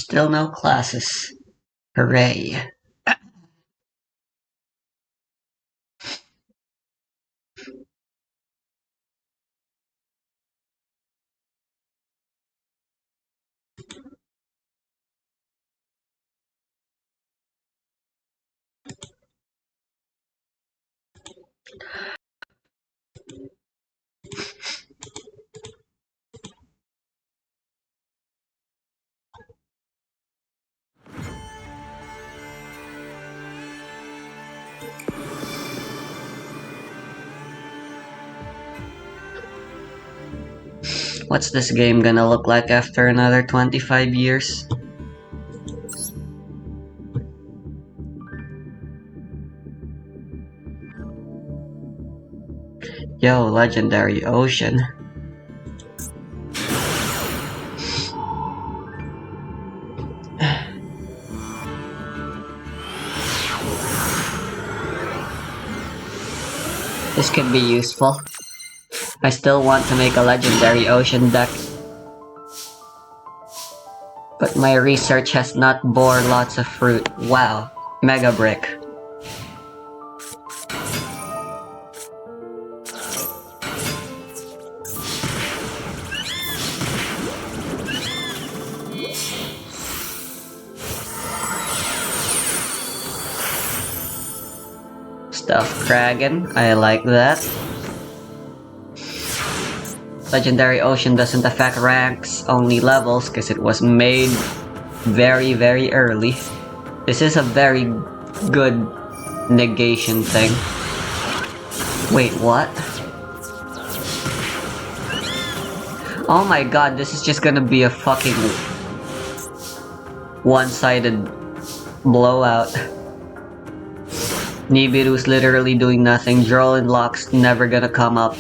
Still no classes. Hooray. What's this game gonna look like after another 25 years? Yo, Legendary Ocean. This could be useful. I still want to make a Legendary Ocean deck. But my research has not bore lots of fruit. Wow. Mega Brick. Stuffed Kraken, I like that. Legendary Ocean doesn't affect ranks, only levels, because it was made very, very early. This is a very good negation thing. Wait, what? Oh my god, this is just gonna be a fucking one-sided blowout. Nibiru's literally doing nothing. Droll Lock's never gonna come up.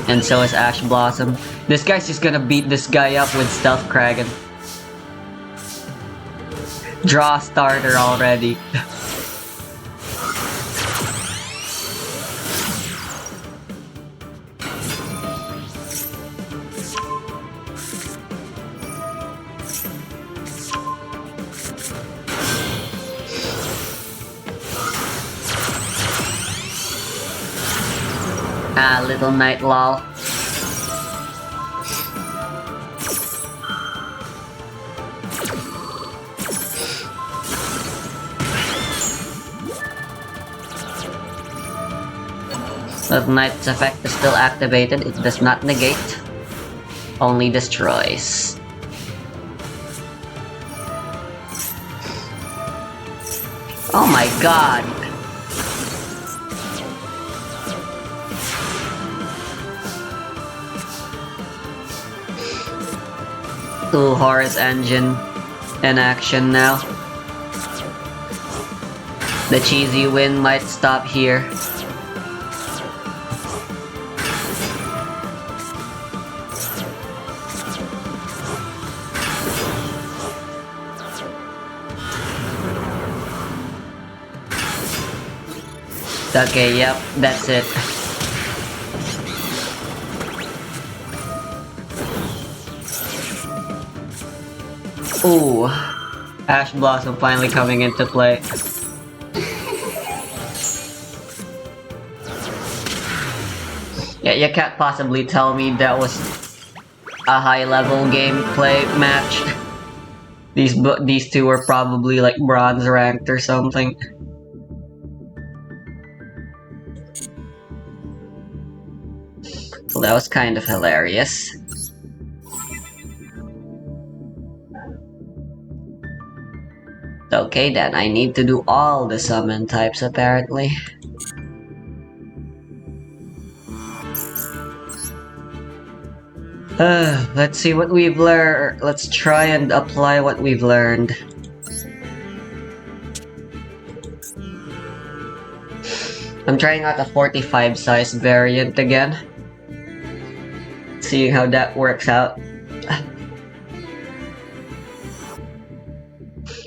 And so is Ash Blossom. This guy's just gonna beat this guy up with Stealth Kraken. Draw starter already. Ah, little knight lol. The knight's effect is still activated. It does not negate, only destroys. Oh my god! Ooh, Horus Engine in action now. The cheesy win might stop here. Okay, yep, that's it. Ooh, Ash Blossom finally coming into play. Yeah, you can't possibly tell me that was a high-level gameplay match. These two were probably like bronze ranked or something. Well, that was kind of hilarious. Okay then, I need to do all the summon types apparently. Let's see what we've learned. Let's try and apply what we've learned. I'm trying out a 45 size variant again. Seeing how that works out.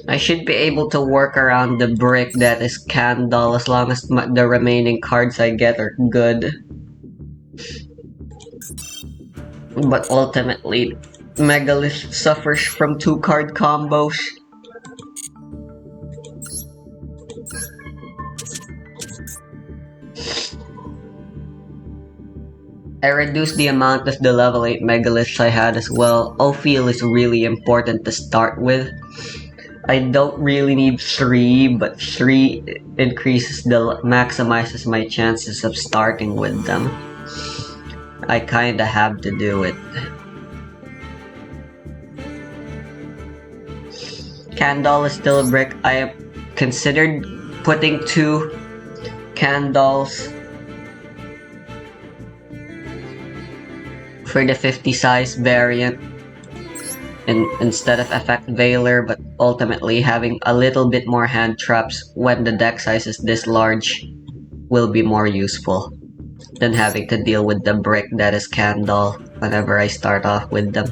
I should be able to work around the brick that is Candle as long as the remaining cards I get are good. But ultimately, Megalith suffers from 2-card combos. I reduced the amount of the level 8 Megaliths I had as well. Ophiel is really important to start with. I don't really need 3, but 3 maximizes my chances of starting with them. I kinda have to do it. Candle is still a brick. I have considered putting 2 candles for the 50 size variant instead of effect Veiler, but ultimately having a little bit more hand traps when the deck size is this large will be more useful than having to deal with the brick that is Candle whenever I start off with them.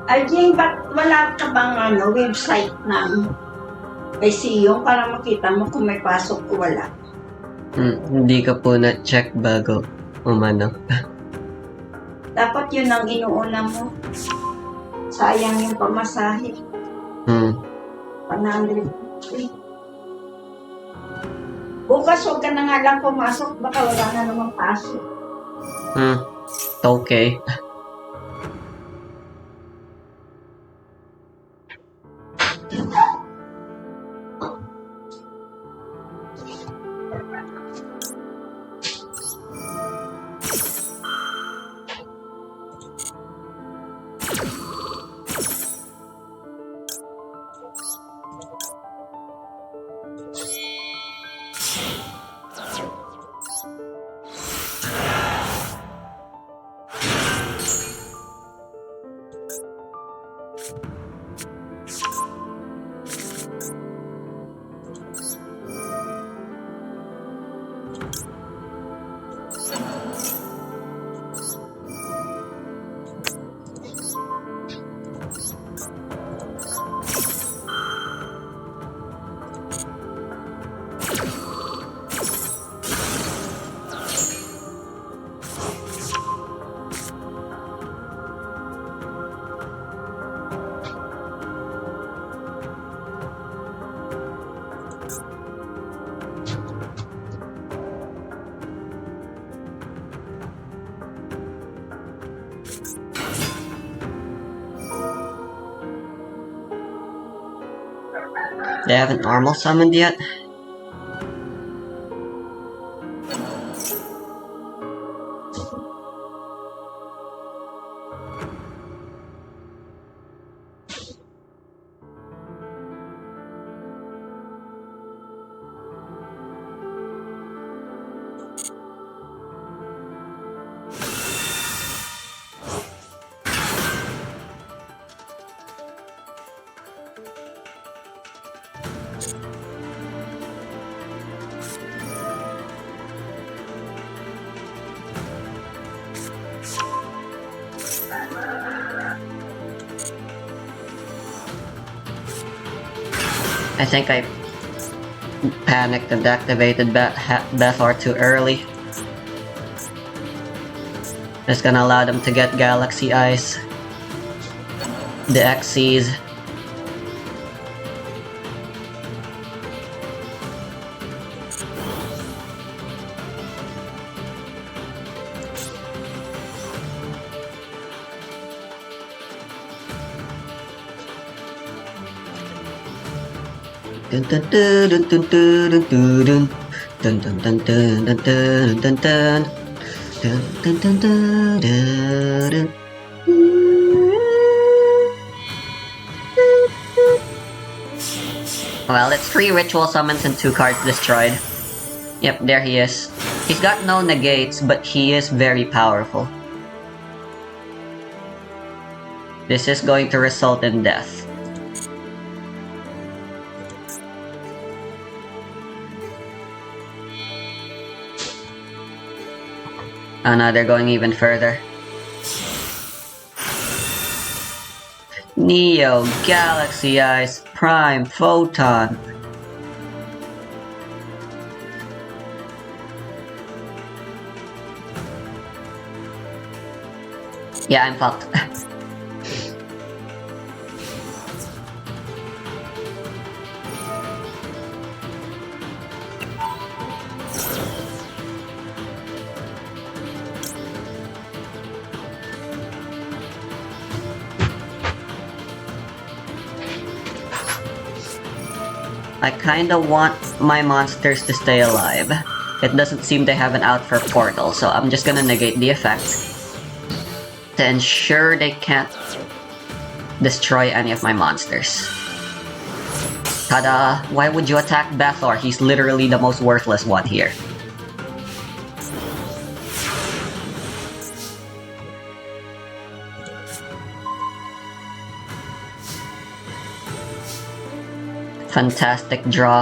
Ay, Jane, ba't wala ka bang website ng ICU para makita mo kung may pasok o wala? Hindi ko po na-check bago umano. Dapat yun ang inuuna mo. Sayang yung pamasahe. 103. Bukas huwag ka na nga lang pumasok, baka wala na namang pasok. Okay. They haven't normal summoned yet? I think I panicked and activated Bethor too early. It's gonna allow them to get Galaxy Eyes. The XCs. Dun dun dun dun dun dun dun dun dun dun dun dun dun dun dun dun dun dun dun. Well, it's 3 ritual summons and 2 cards destroyed. Yep, there he is. He's got no negates, but he is very powerful. This is going to result in death. Oh no, they're going even further. Neo, Galaxy Eyes, Prime, Photon. Yeah, I'm fucked. I kinda want my monsters to stay alive. It doesn't seem they have an out for portal, so I'm just gonna negate the effect to ensure they can't destroy any of my monsters. Tada! Why would you attack Bethor? He's literally the most worthless one here. Fantastic draw.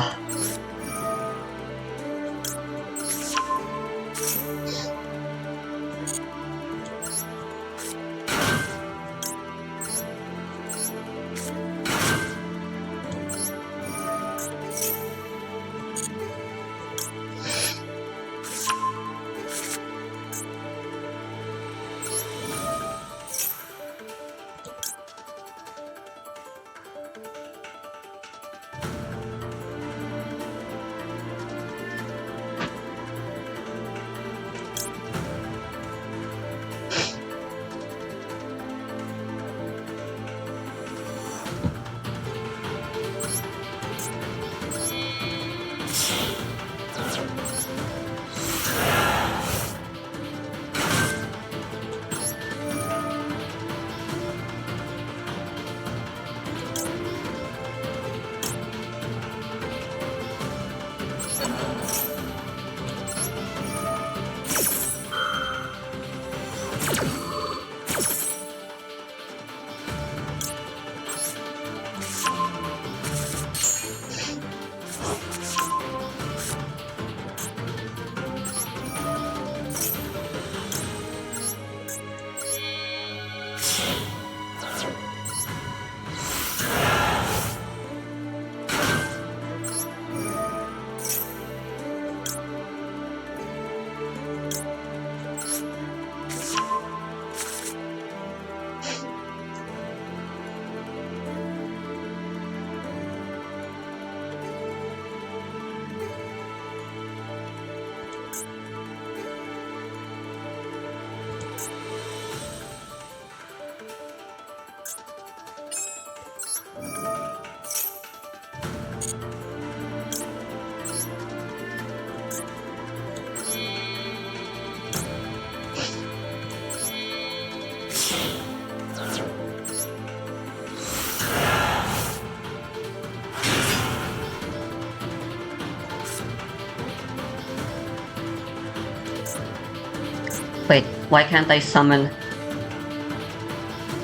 Wait, why can't I summon?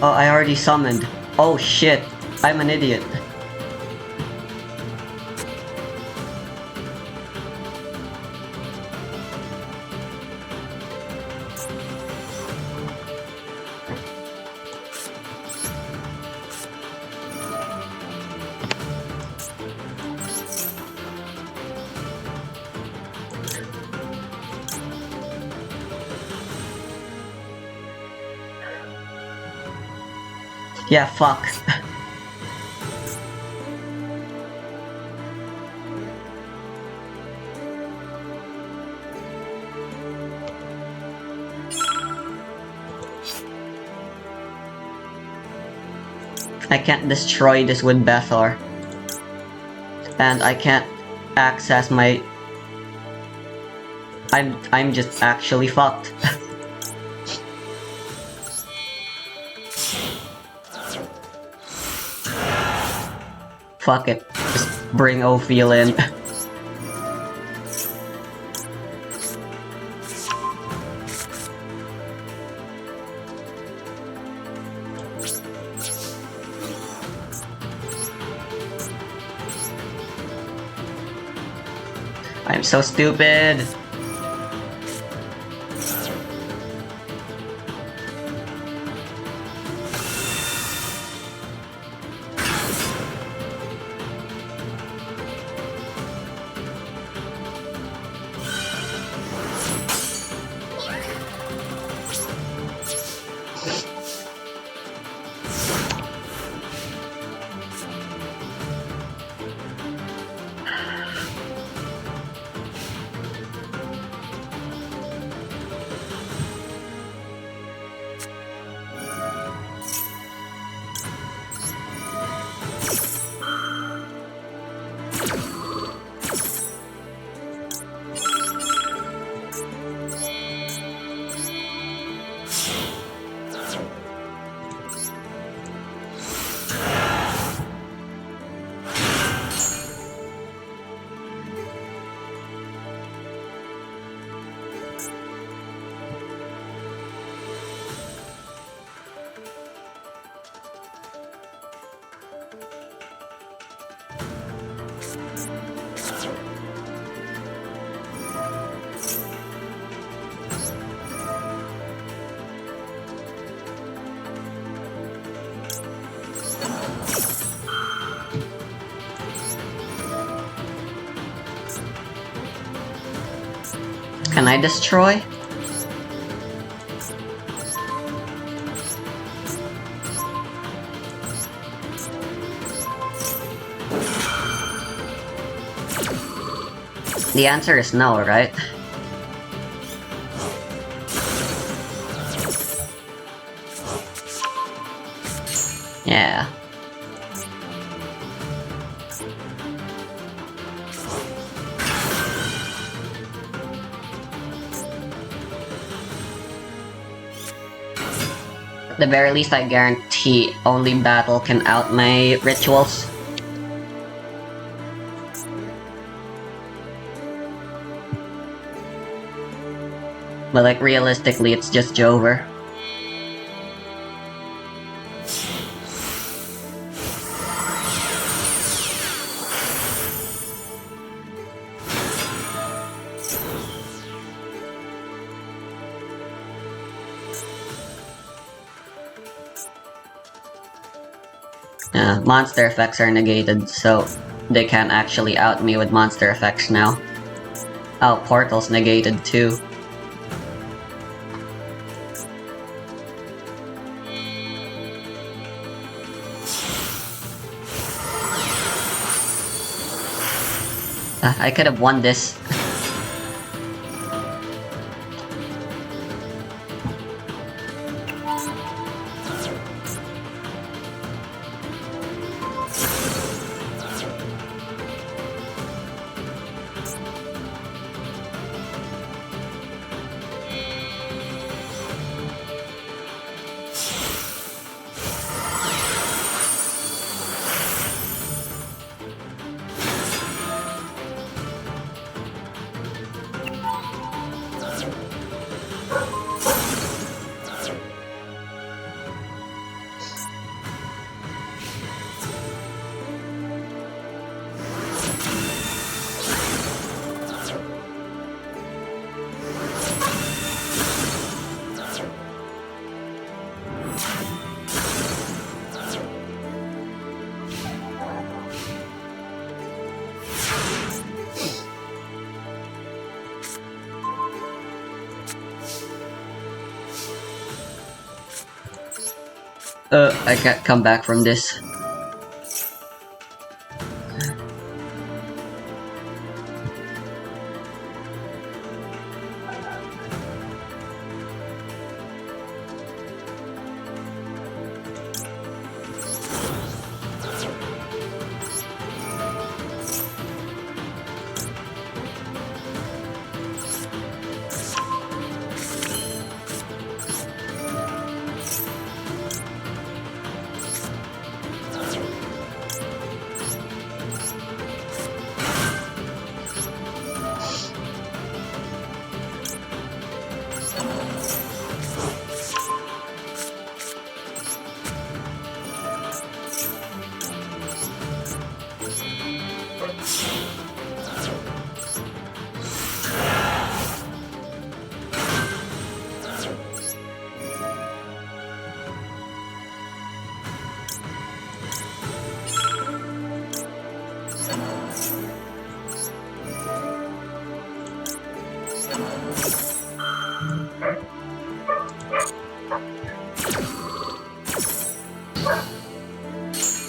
Oh, I already summoned. Oh shit, I'm an idiot. Yeah, fuck. I can't destroy this with Bethor. And I can't access my... I'm just actually fucked. Fuck it. Just bring Ophiel in. I'm so stupid. Can I destroy? The answer is no, right? Yeah. At the very least, I guarantee only battle can out my rituals. But like, realistically, it's just Jover. Monster effects are negated, so they can't actually out me with monster effects now. Oh, Portal's negated too. I could have won this. I can't come back from this.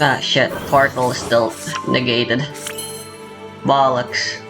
Ah shit, portal is still negated. Bollocks.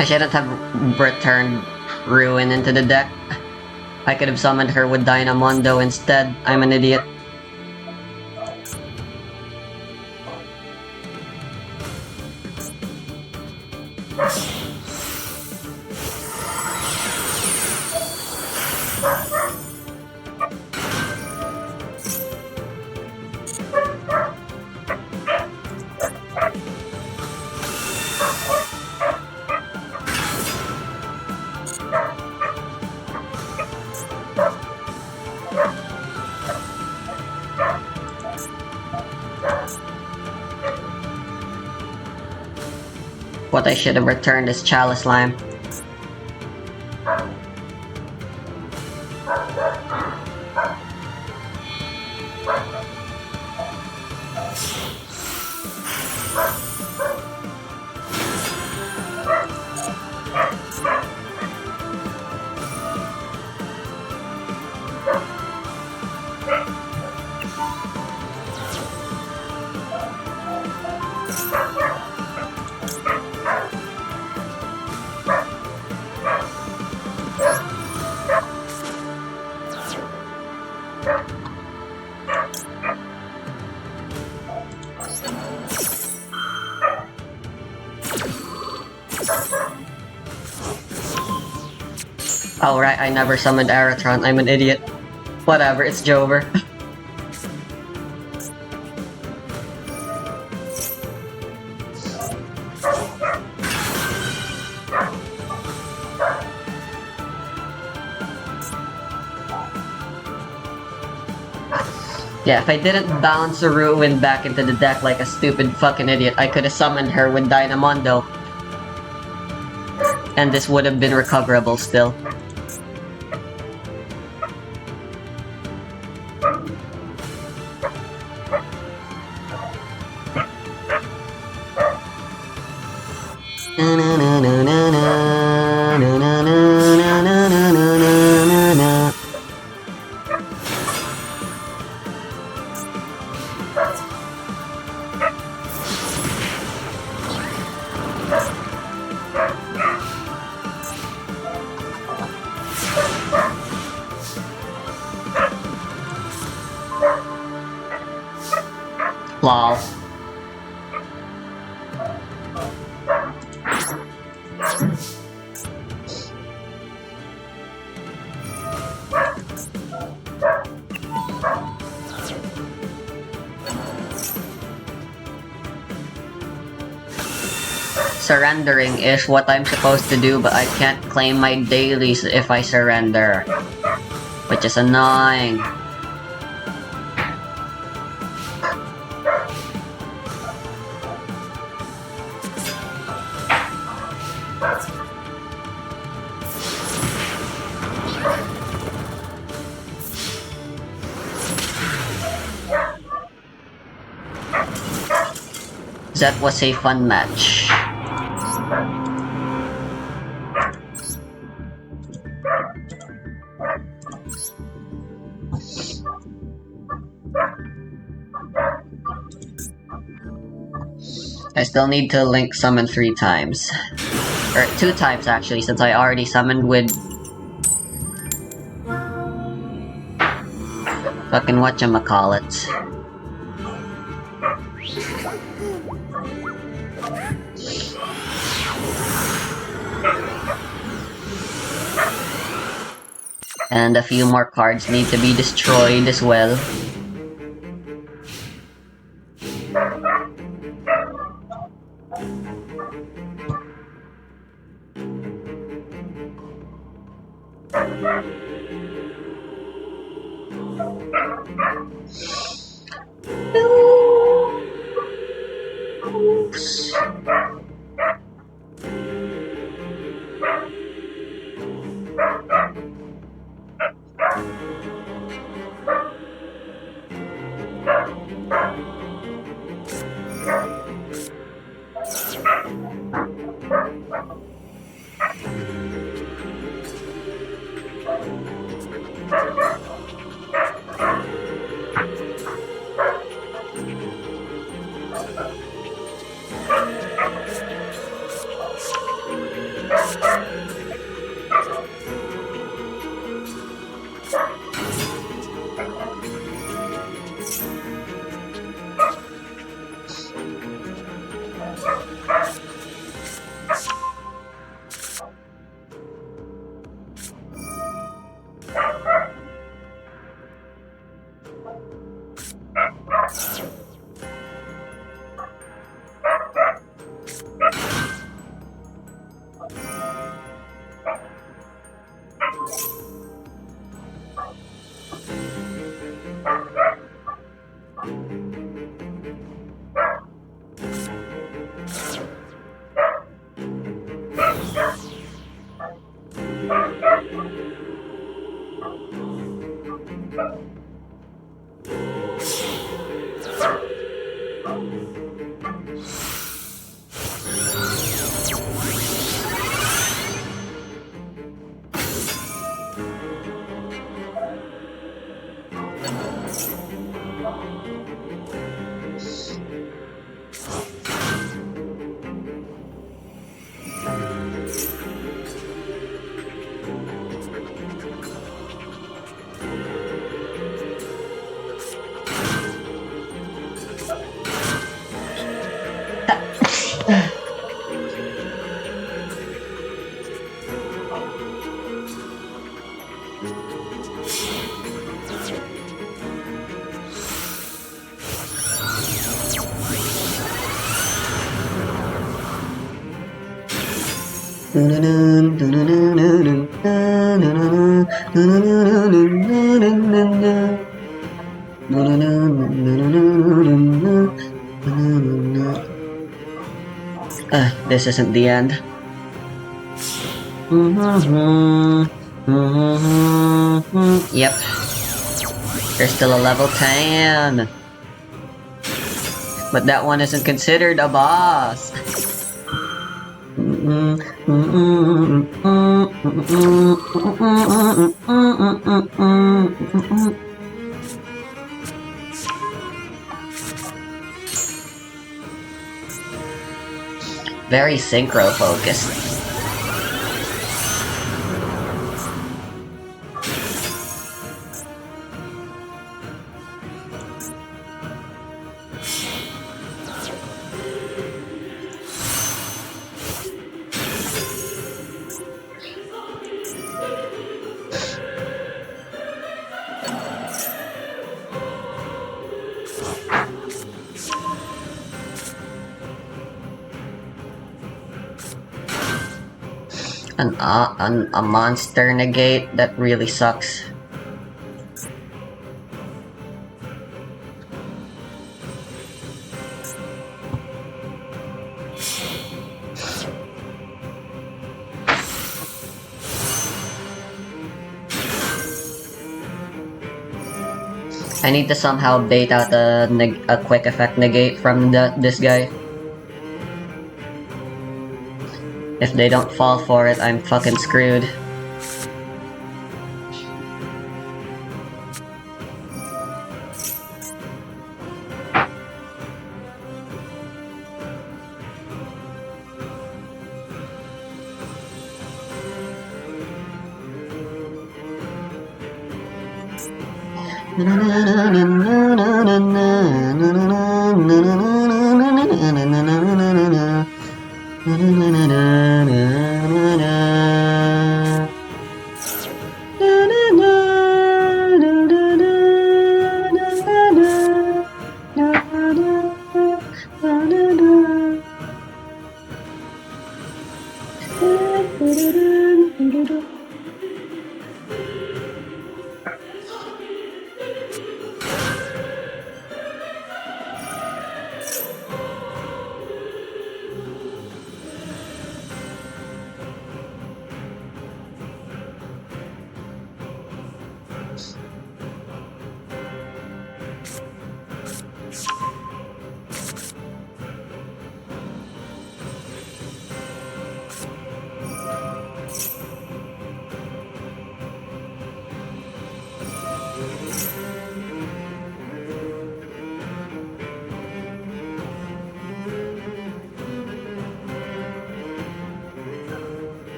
I shouldn't have returned Ruin into the deck. I could have summoned her with Dynamondo instead. I'm an idiot. What I should have returned is Chalice Lime. Oh right, I never summoned Aratron. I'm an idiot. Whatever, it's Jover. Yeah, if I didn't bounce a Ruin back into the deck like a stupid fucking idiot, I could have summoned her with Dynamondo. And this would have been recoverable still. Lol. Surrendering is what I'm supposed to do, but I can't claim my dailies if I surrender. Which is annoying. That was a fun match. I still need to link summon 3 times. Or 2 times actually, since I already summoned with... fucking whatchamacallit. And a few more cards need to be destroyed as well. Oops. This isn't the end. Yep. There's still a level 10. But that one isn't considered a boss. Very synchro focused. A monster negate? That really sucks. I need to somehow bait out a quick effect negate from this guy. If they don't fall for it, I'm fucking screwed.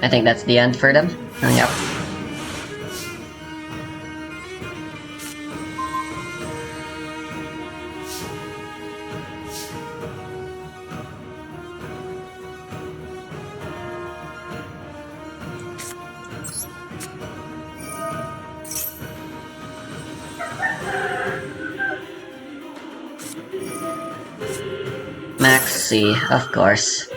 I think that's the end for them. Yep. Max C, of course.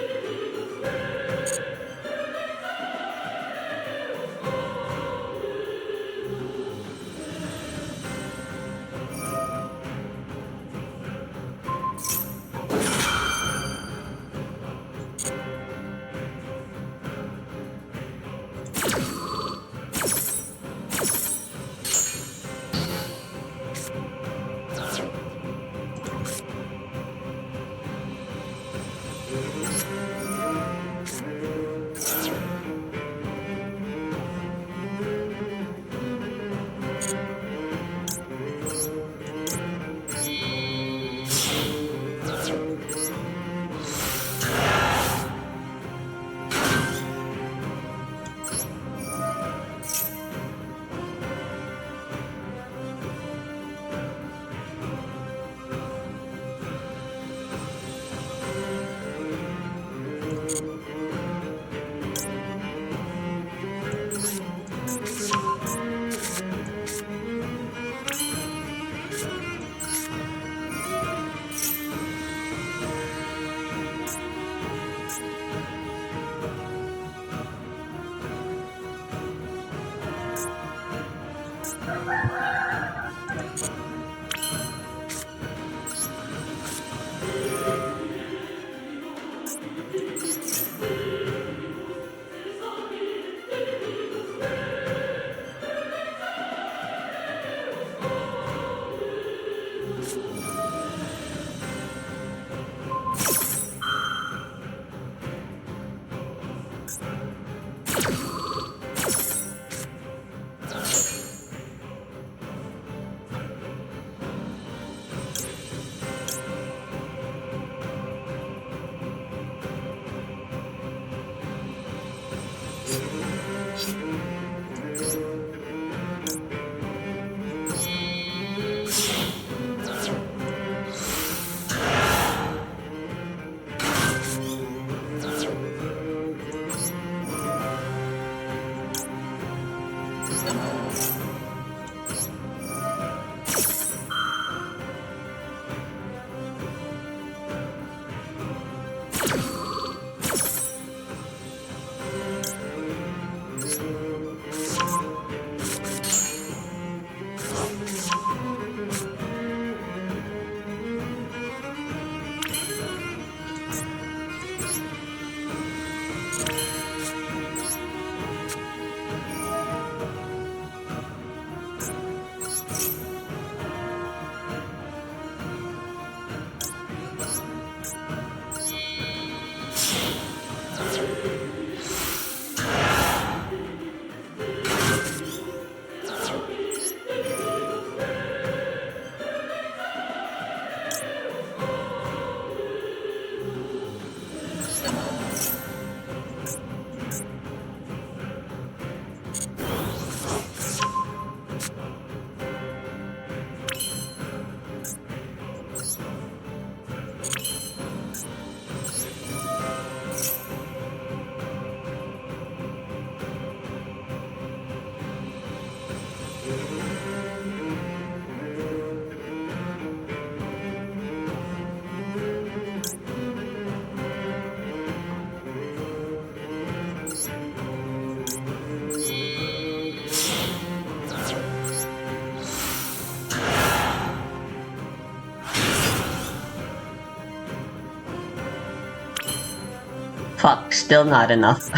Fuck, still not enough.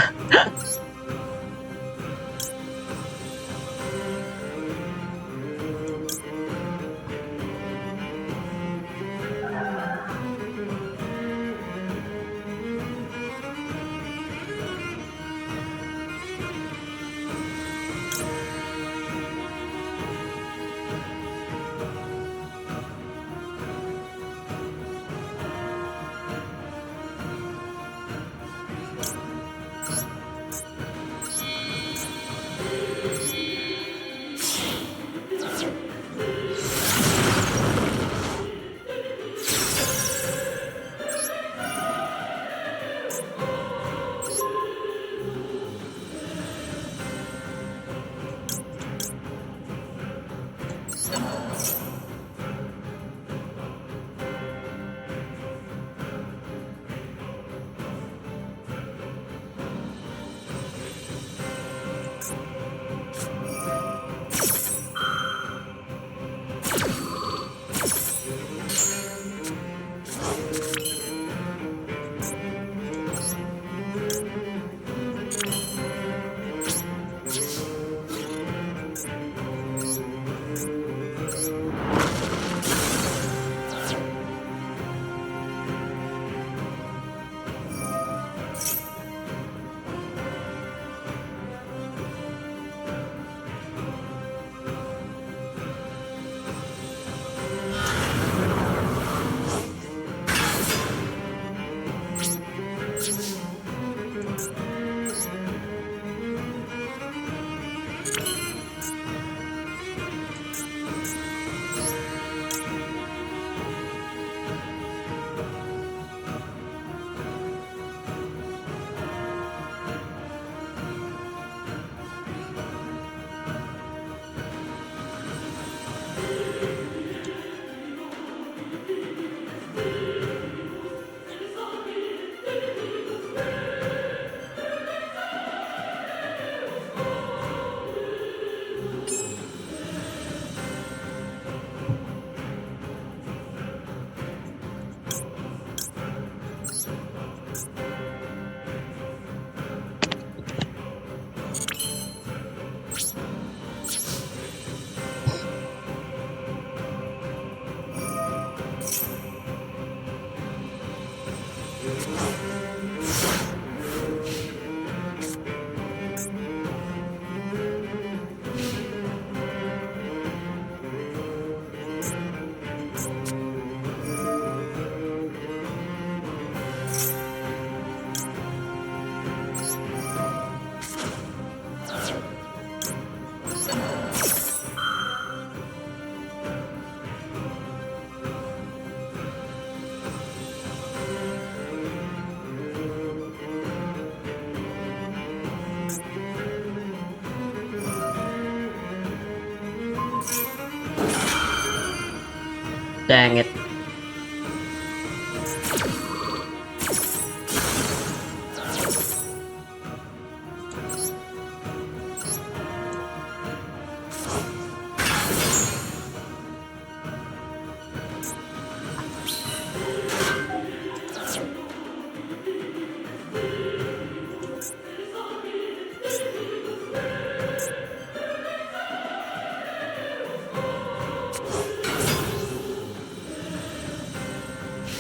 Dang it.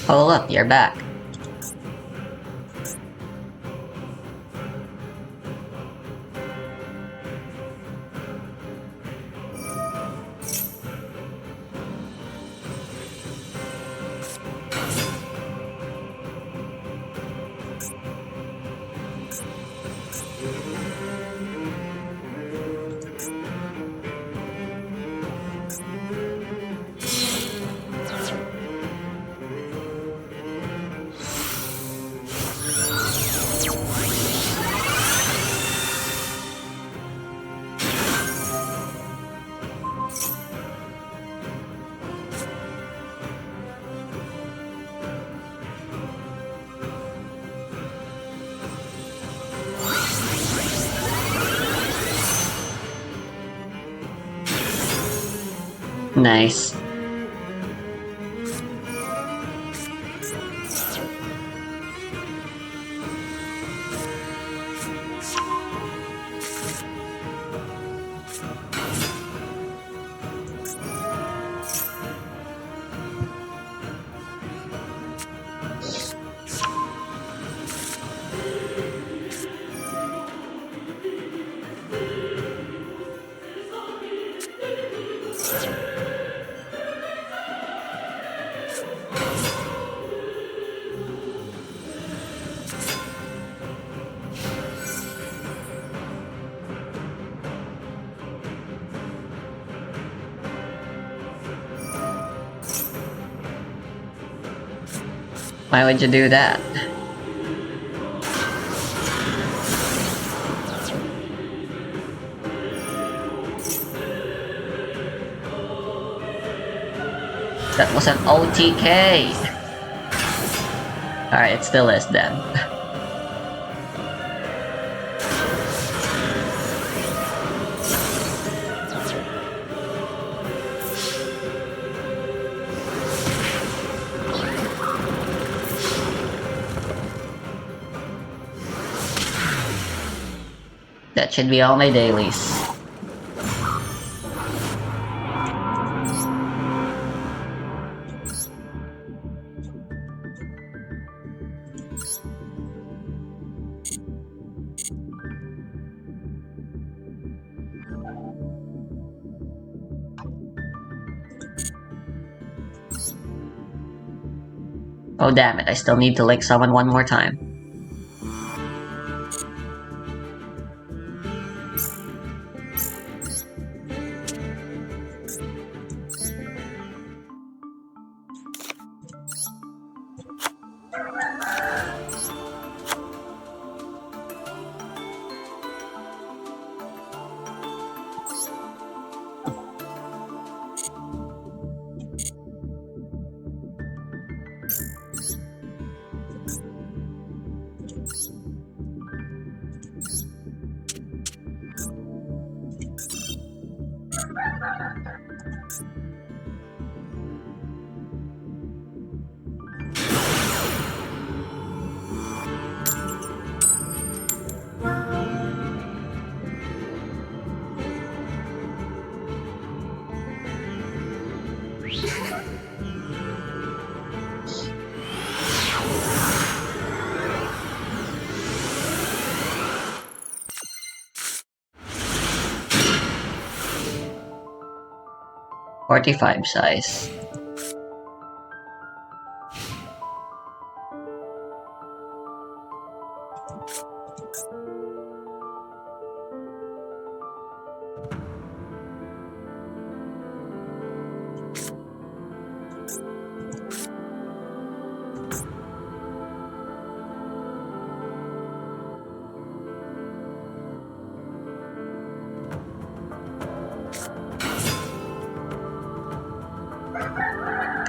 Oh look, you're back. Nice. Why would you do that? That was an OTK! Alright, it still is then. That should be all my dailies. Oh damn it, I still need to lick someone one more time. .45 size.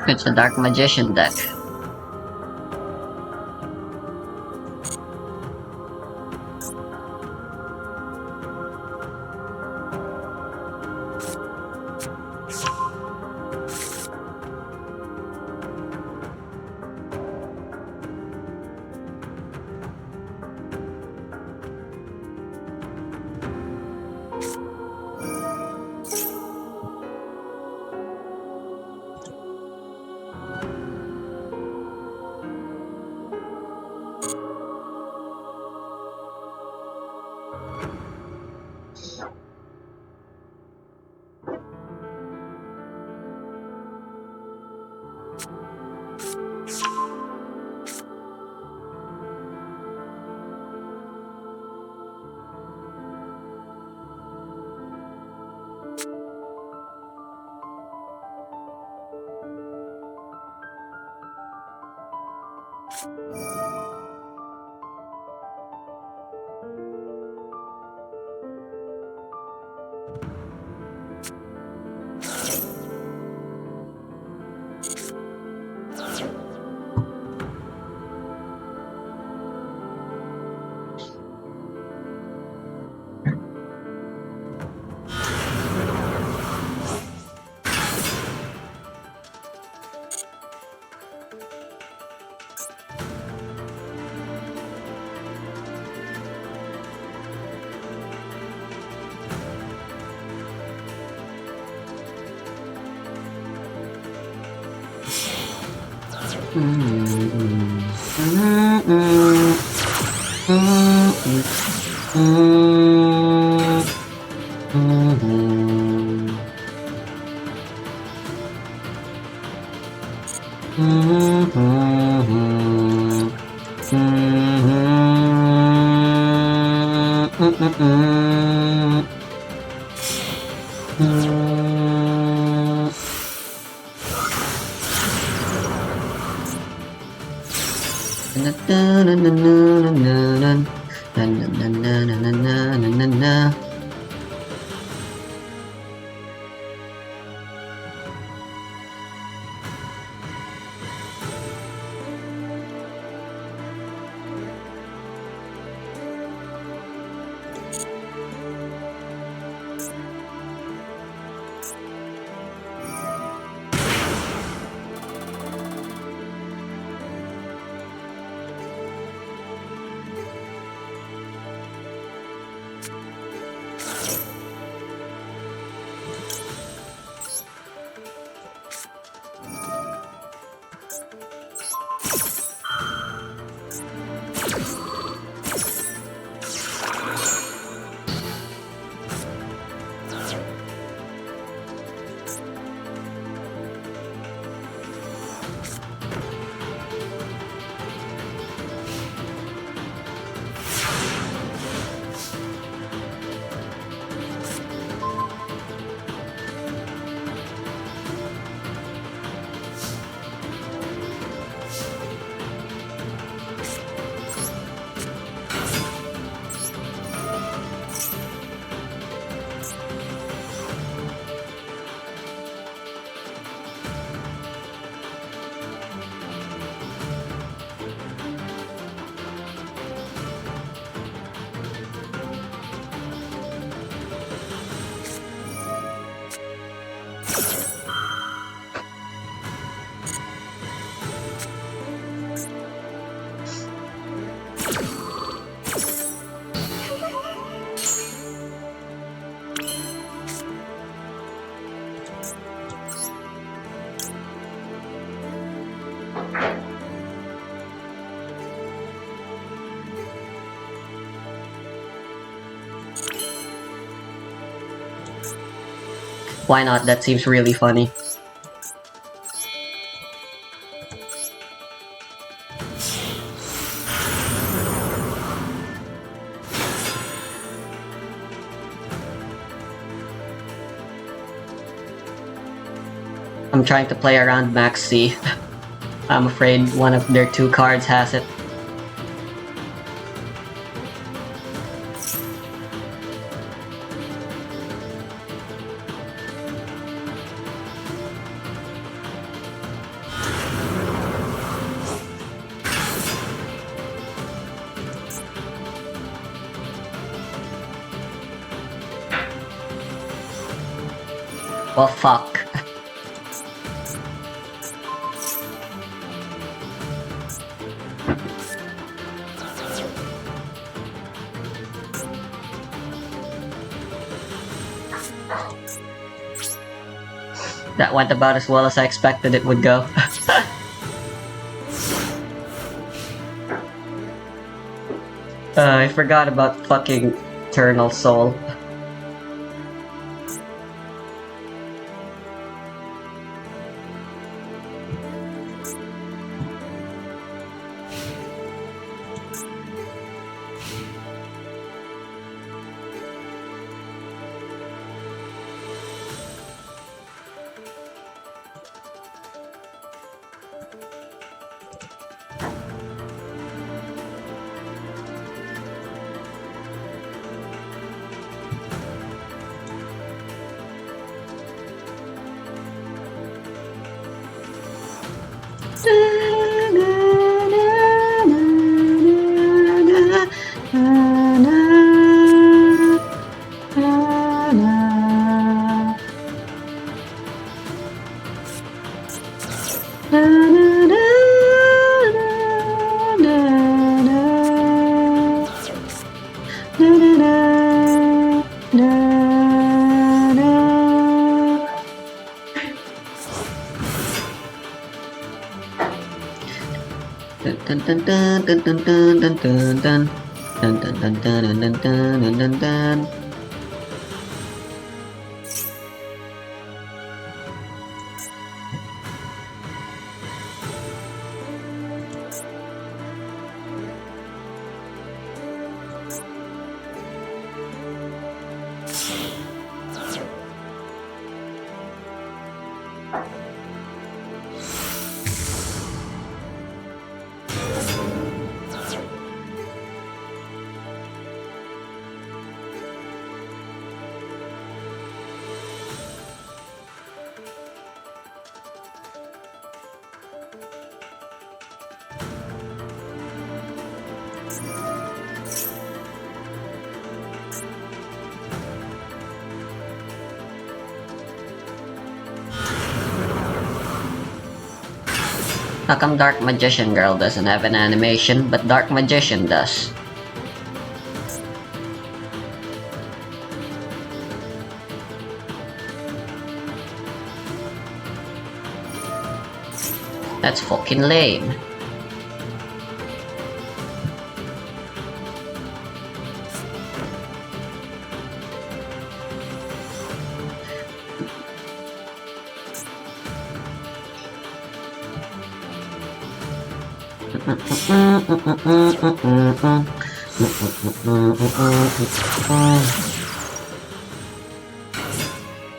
It's a Dark Magician deck. Why not? That seems really funny. I'm trying to play around Max C. I'm afraid one of their two cards has it. Well, fuck. That went about as well as I expected it would go. I forgot about fucking Eternal Soul. Dun dun dun dun dun dun dun dun dun. Dun dun dun dun dun dun dun dun dun. How come Dark Magician Girl doesn't have an animation, but Dark Magician does? That's fucking lame.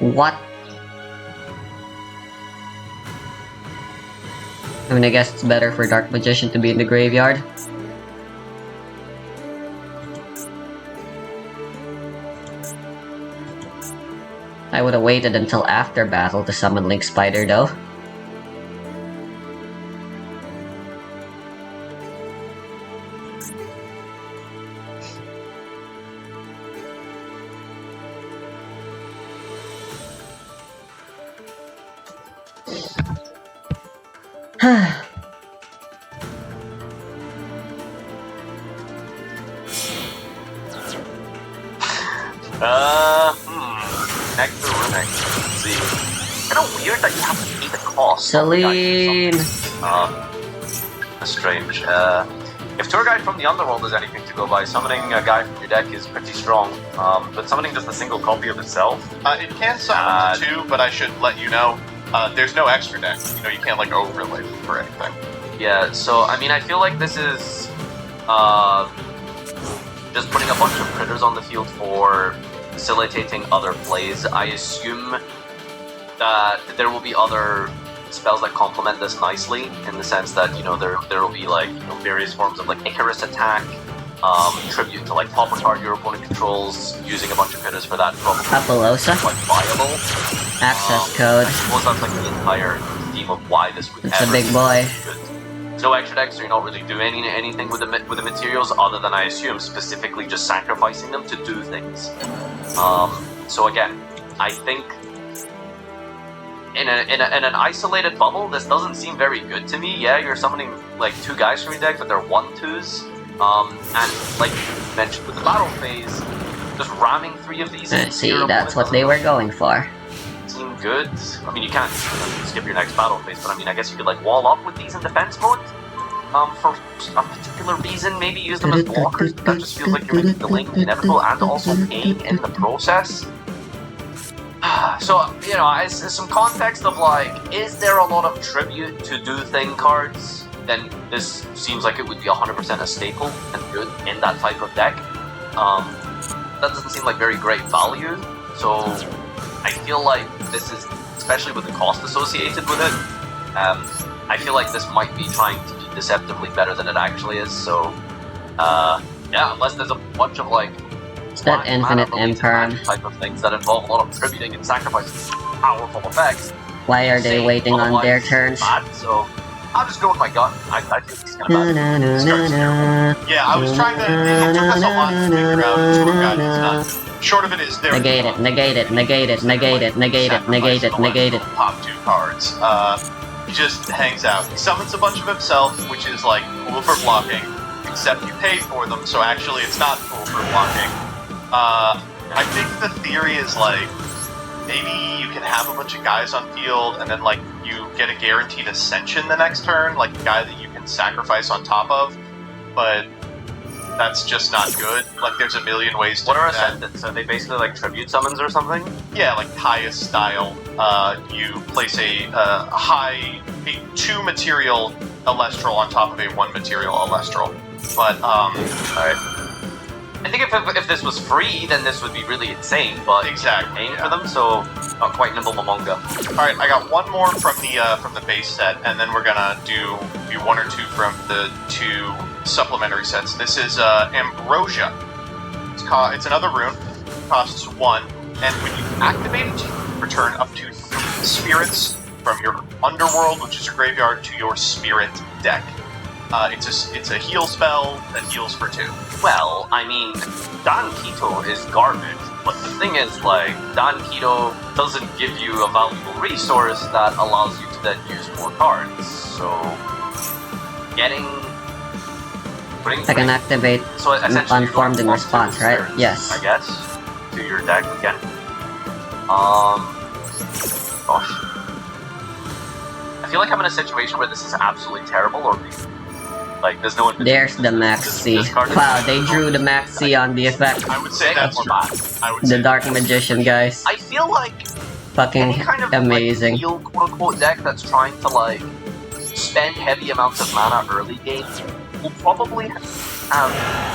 What? I mean, I guess it's better for Dark Magician to be in the graveyard. I would have waited until after battle to summon Link Spider though. Nectar Runic. Let's see. Kind of weird that you have to pay the cost. Celine! That's strange. If Tour Guide from the Underworld is anything to go by, summoning a guy from your deck is pretty strong. But summoning just a single copy of itself? It can summon two, but I should let you know, there's no extra deck. You know, you can't like overlay for anything. Yeah, so I mean, I feel like this is just putting a bunch of critters on the field for facilitating other plays. I assume that there will be other spells that complement this nicely, in the sense that, you know, there will be like, you know, various forms of like Icarus attack, tribute to like top a card your opponent controls, using a bunch of critters for that, probably Apollosa? quite viable. Access code. I suppose that's like the entire theme of why this would It's ever a big be boy. good. There's no extra decks, so you're not really doing anything with the materials, other than, I assume, specifically just sacrificing them to do things. So again, I think in an isolated bubble, this doesn't seem very good to me. Yeah, you're summoning like 2 guys from your deck, but they're 1/2s. And like you mentioned with the battle phase, just ramming 3 of these. See, that's what they were going for. Seem good. I mean, you can't skip your next battle phase, but I mean, I guess you could like wall up with these in defense mode. For a particular reason, maybe use them as blockers. But that just feels like you're making the link inevitable and also paying in the process. So, you know, as some context of like, is there a lot of tribute to do thing cards? Then this seems like it would be 100% a staple and good in that type of deck. That doesn't seem like very great value. So I feel like this is, especially with the cost associated with it, I feel like this might be trying to be deceptively better than it actually is. So yeah, unless there's a bunch of like That infinite imperm. type of things that involve a lot of tributing and sacrificing powerful effects. Why are they waiting on their Otherwise, turns? Bad, so I'll just go with my gut. I feel this is kind of bad. Yeah, I was trying to. It took us a lot to figure out which one guy is not. Short of it is there. Negate it, negate it, negate it, negate it, negate it, negate it, negate it. Top 2 cards. He just hangs out. He summons a bunch of himself, which is like cool for blocking, except you pay for them, so actually it's not cool for blocking. I think the theory is like, maybe you can have a bunch of guys on field, and then like you get a guaranteed ascension the next turn, like a guy that you can sacrifice on top of, but that's just not good. Like there's a million ways to What do are that. ascendants? Are they basically like tribute summons or something? Yeah, like highest style. You place a 2 material Alestral on top of a 1 material Alestral. But Alright. I think if this was free, then this would be really insane, but Exactly, you're paying yeah. for them, so not quite nimble Momonga. all right, I got one more from the base set, and then we're gonna do 1 or 2 from the 2 supplementary sets. This is Ambrosia. It's another rune. Costs 1, and when you activate it, you return up to 3 spirits from your underworld, which is your graveyard, to your spirit deck. It's a heal spell that heals for 2. Well, I mean, Dan Keto is garbage, but the thing is, like, Dan Keto doesn't give you a valuable resource that allows you to then use more cards, so putting I can activate so essentially you're unformed going in plus response, 2 right? spirits, Yes. I guess, to your deck again. Gosh. I feel like I'm in a situation where this is absolutely terrible, or like there's no one. There's the Max C. Wow, they drew the Max C on the effect. I would say that's more true. bad. I would The say Dark Magician, guys. I feel like Fucking any kind of amazing. like, heal, quote unquote deck that's trying to like spend heavy amounts of mana early game will probably have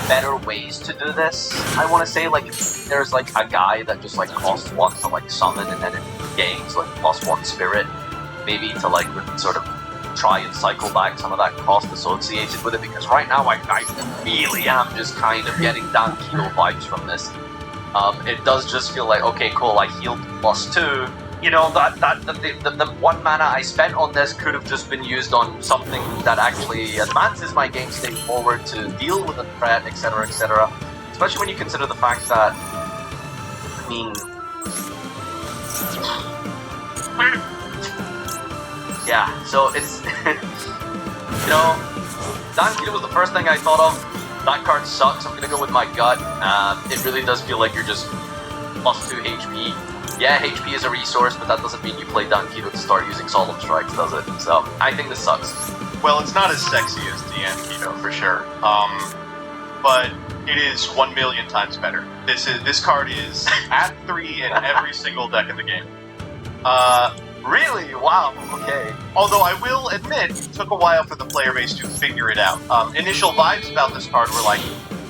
better ways to do this. I want to say like there's like a guy that just like costs 1 to like summon, and then it gains like +1 spirit, maybe to like sort of try and cycle back some of that cost associated with it, because right now I really am just kind of getting Dan Keto vibes from this. It does just feel like, okay, cool, I healed +2. You know, the 1 mana I spent on this could have just been used on something that actually advances my game state forward to deal with the threat, etc., etc. Especially when you consider the fact that, I mean, yeah, so it's, you know, Dan Keto was the first thing I thought of. That card sucks, I'm gonna go with my gut. It really does feel like you're just +2 HP. Yeah, HP is a resource, but that doesn't mean you play Dan Keto to start using Solemn Strikes, does it? So, I think this sucks. Well, it's not as sexy as Dan Keto for sure. But it is 1 million times better. This card is at 3 in every single deck in the game. Really? Wow, okay. Although I will admit, it took a while for the player base to figure it out. Initial vibes about this card were like,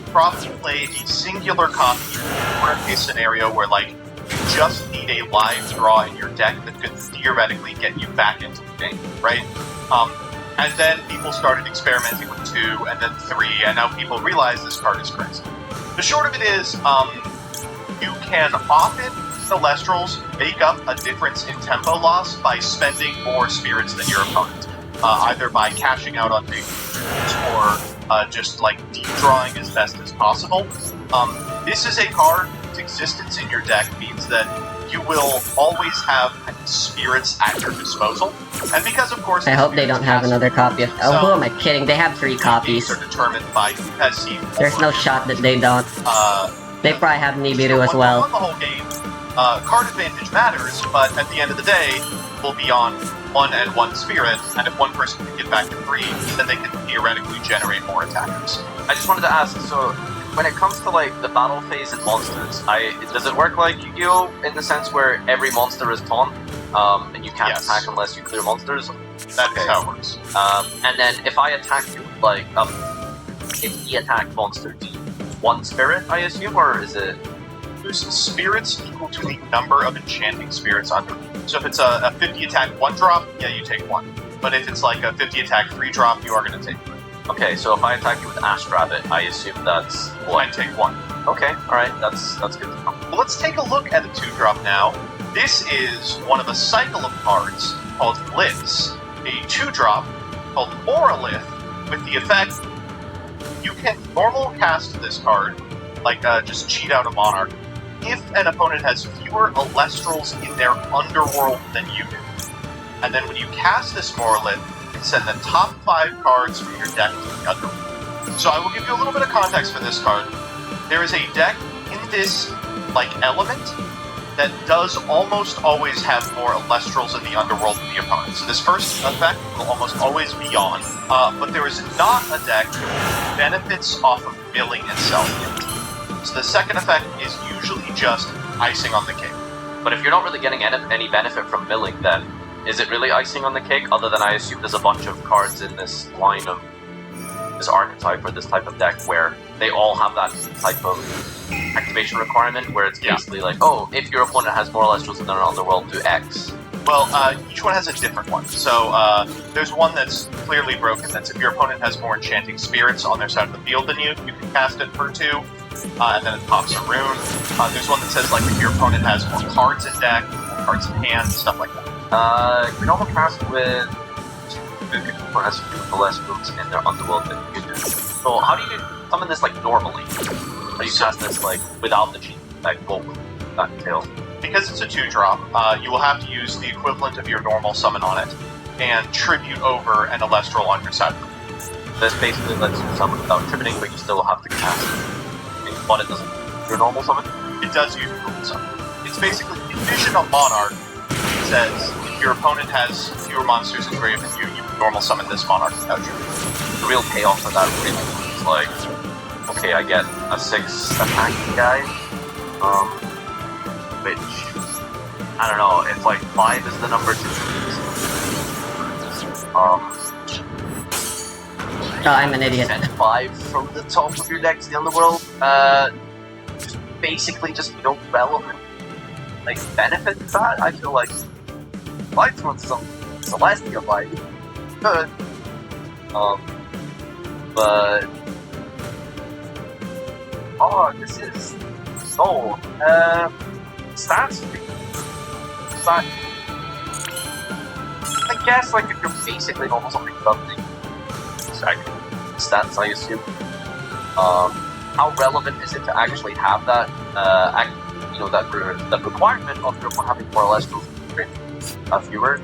probably play a singular copy or a scenario where like you just need a live draw in your deck that could theoretically get you back into the game, right? And then people started experimenting with 2 and then 3, and now people realize this card is crazy. The short of it is, you can often, Celestrals, make up a difference in tempo loss by spending more spirits than your opponent. Either by cashing out on big or just like deep drawing as best as possible. This is a card, its existence in your deck means means that you will always have spirits at your disposal. And because, of course, I hope they don't have another copy of... Oh, who am I kidding? They have 3 copies. Are determined by who has seen. There's no shot that they don't. They probably have Nibiru as well. Won the whole game. Card advantage matters, but at the end of the day, we'll be on 1 and 1 spirit, and if one person can get back to 3, then they can theoretically generate more attackers. I just wanted to ask, so when it comes to like the battle phase and monsters, does it work like Yu-Gi-Oh! In the sense where every monster is taunt, and you can't attack unless you clear monsters? That is how it works. And then if I attack you, like, if he attacked monster, do you 1 spirit, I assume, or is it? There's spirits equal to the number of enchanting spirits under. So if it's a 50 attack 1 drop, yeah, you take 1. But if it's like a 50 attack 3 drop, you are going to take 3. Okay, so if I attack you with Ash Rabbit, I assume that's I take 1. Okay, alright, that's good to know. Well, let's take a look at the 2 drop now. This is one of a cycle of cards called Liths. A 2 drop called Moralith with the effect you can normal cast this card, like just cheat out a monarch, if an opponent has fewer Alestrals in their underworld than you do. And then when you cast this Moralith, send the top 5 cards from your deck to the underworld. So I will give you a little bit of context for this card. There is a deck in this element that does almost always have more Alestrals in the underworld than the opponent. So this first effect will almost always be on, but there is not a deck that benefits off of milling itself yet. So the second effect is usually just icing on the cake. But if you're not really getting any benefit from milling, then is it really icing on the cake, other than I assume there's a bunch of cards in this line of this archetype or this type of deck where they all have that type of activation requirement where it's basically like, oh, if your opponent has more Alestrals in their underworld, do X. Well, each one has a different one. So there's one that's clearly broken. That's if your opponent has more enchanting spirits on their side of the field than you can cast it for 2, and then it pops a rune. There's one that says like if your opponent has more cards in deck, more cards in hand, stuff like that. You can also cast with has less moves in their underworld than you do. So how do you summon this normally? How do you cast this without the cheat? What would that entail? Because it's a 2 drop, you will have to use the equivalent of your normal summon on it, and tribute over an Alestral on your side. This basically lets you summon without tributing, but you still have to cast it. But it doesn't your normal summon? It does use your normal summon. It's basically, envision a monarch that says, if your opponent has fewer monsters in grave than you, you can normal summon this monarch without tributing. The real payoff for that really is okay, I get a 6 attack guy, which, I don't know, if 5 is the number to use. I'm an idiot. And 5 from the top of your deck to the underworld, basically just no relevant benefit to that. I feel like 5 from some Celestia fight good. But this is stats. But I guess if you're basically normal something nothing stats, I assume. How relevant is it to actually have that that requirement of your having more or less fewer?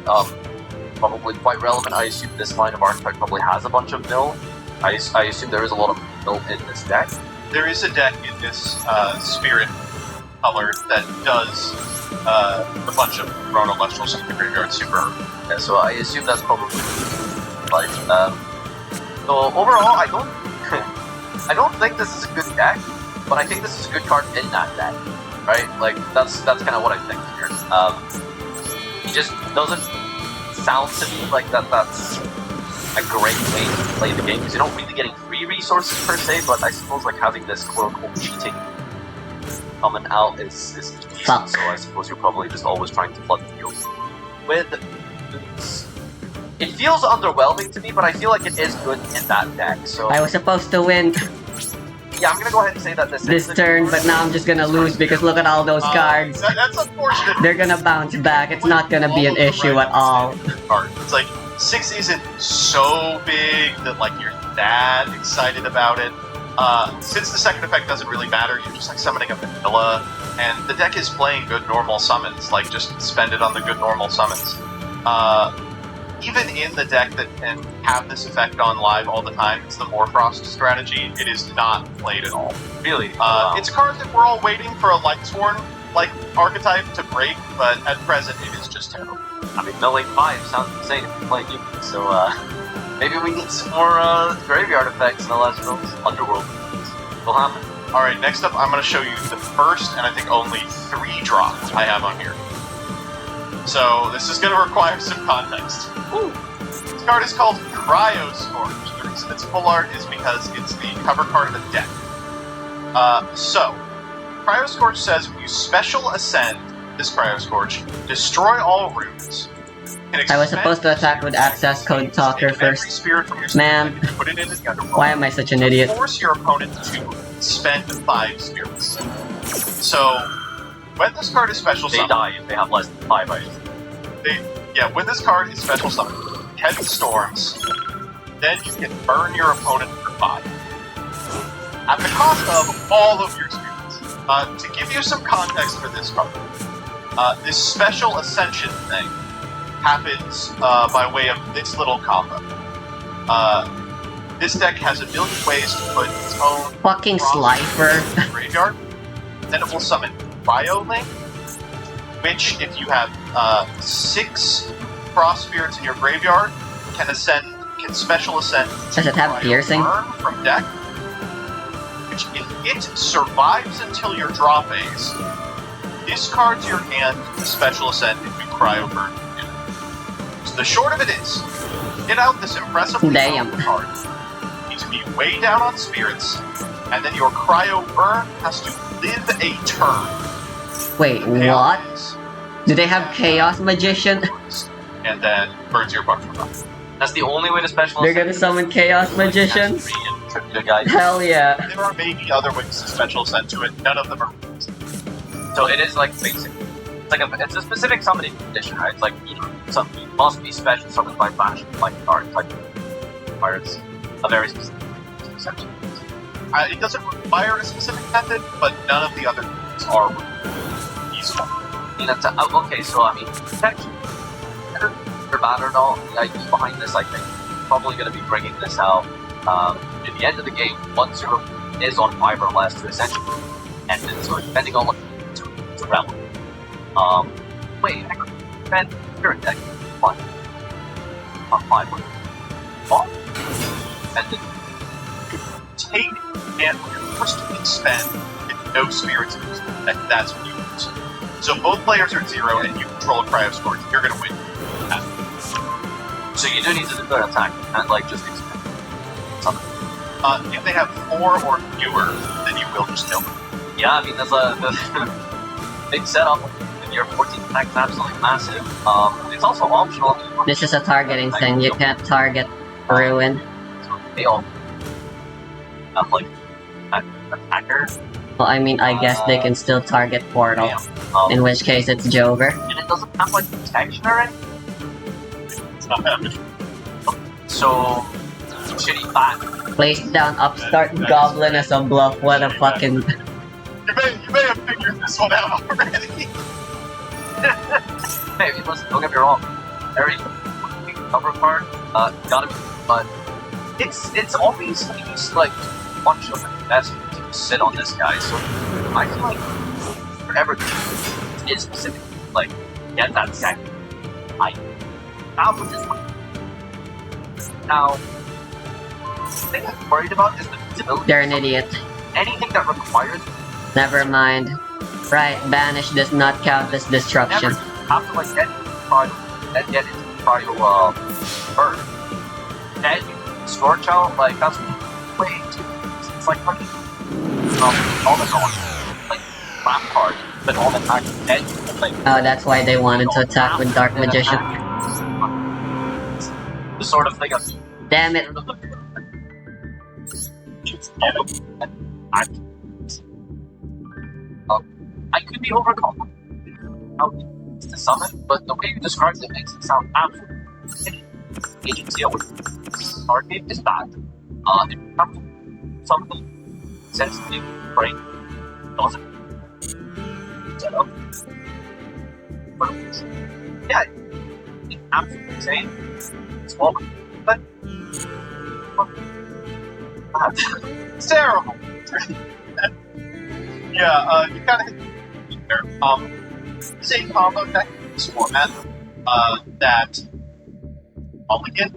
Probably quite relevant. I assume this line of archetype probably has a bunch of mill. I assume there is a lot of mill in this deck. There is a deck in this spirit color that does a bunch of thrown Alestrals in the graveyard super early. Yeah, so I assume that's probably so overall, I don't think this is a good deck, but I think this is a good card in that deck, right? That's kind of what I think here. He just doesn't sound to me like that's a great way to play the game, because you're not really getting free resources per se, but I suppose having this quote-unquote cheating coming out is decent, so I suppose you're probably just always trying to flood the field with boots. It feels underwhelming to me, but I feel like it is good in that deck, so... I was supposed to win yeah, I'm gonna go ahead and say that this turn, but now I'm just gonna lose because look at all those cards. That's unfortunate. They're gonna bounce back. It's not gonna be an issue at all. It's 6 isn't so big that you're that excited about it. Since the second effect doesn't really matter, you're just like summoning a vanilla, and the deck is playing good normal summons, like just spend it on the good normal summons. Even in the deck that can have this effect on live all the time, it's the Morfrost strategy, it is not played at all. Really? It's a card that we're all waiting for a Lightsworn like archetype to break, but at present it is just terrible. I mean, Mill Lane 5 sounds insane if you're playing Yuki, so maybe we need some more graveyard effects in the last films. Underworld will happen. Alright, next up I'm going to show you the first and I think only 3 drops I have on here. So this is going to require some context. Ooh. This card is called Cryo Scorch. The reason it's full art is because it's the cover card of the deck. So, Cryo Scorch says when you special ascend this Cryo Scorch, destroy all runes. I was supposed to attack with access code talker first. Man, why am I such an idiot? Force your opponent to spend 5 spirits. So, when this card is special They summoned, die if they have less than 5 items. when this card is special summoned, 10 storms, then you can burn your opponent for 5. At the cost of all of your spirits. To give you some context for this card, this special ascension thing happens by way of this little combo. This deck has a million ways to put its own Fucking Slifer. graveyard. Then it will summon Cryo Link, which, if you have 6 Frost Spirits in your graveyard, can special ascend. Does it have Cryo piercing? Burn from deck, which, if it survives until your draw phase, discards your hand to special ascend into Cryo Burn. So the short of it is, get out this impressively Damn. powerful card. You need to be way down on spirits, and then your Cryo Burn has to live a turn. Wait, what? Do they have Chaos Magician? And then burns your buck from us. That's the only way to special They're gonna summon Chaos Magician? Hell yeah. There are maybe other ways to special ascend to it, none of them are. So it is like basic. It's a specific summoning condition, right? It's like you must be special summoned by Flash, like card type. Requires a very specific exception. It doesn't require a specific method, but none of the other methods are useful. I mean, okay, so I mean, protection. Or bad or not, the idea behind this, I think, probably going to be bringing this out at the end of the game once your is on 5 or less to essentially end it. So depending on what it's relevant. Wait, I could spend spirit deck. What? On 5 or and then take and first spend with no spirits in this deck. That's what you lose. So both players are at 0 and you control a Cryo Scorch, you're going to win. So you do need to do an attack, and like just expect something. If they have 4 or fewer, then you will just kill them. Yeah, I mean there's a big setup. And your 14 attack is absolutely massive. It's also optional. This is a targeting thing, you can't target Ruin. So they all have like attacker. Well, I mean, I guess they can still target Portal, in which case it's Jover. And it doesn't have like protection or anything. It's not that much. So shitty bat. Place down Upstart Goblin as a bluff, what a fucking... You may have figured this one out already. Hey, listen, don't get me wrong. Very cover card, gotta be, but it's obviously just like a bunch of investment to sit on this guy. So I feel like forever is specific, like get that second. That would just now. The thing I'm worried about is the visibility. You're an idiot. Anything that requires Never mind. Right, Banish does not count as disruption. never have to like get into the trial and get into the trial burn. Then you scorch out, like that's way too. It's like fucking all the on like trap card, but all the time then you like. Oh, that's why they wanted to attack with Dark Magician. The sort of thing of Damn it. I could be overcome. To summon, but the way you describe it makes it sound absolutely agency over target is bad. If you have to summon sensitive brain doesn't set up. But yeah, it's absolutely insane. It's awful, but it's terrible. Yeah, you kind of hit the beat there. It's a combo deck in this format that Mulligan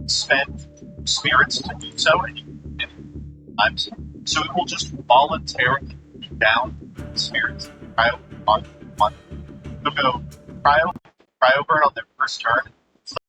spent spirits to do so at times. So it will just voluntarily put down spirits. Cryo on. It'll go cryo burn on their first turn,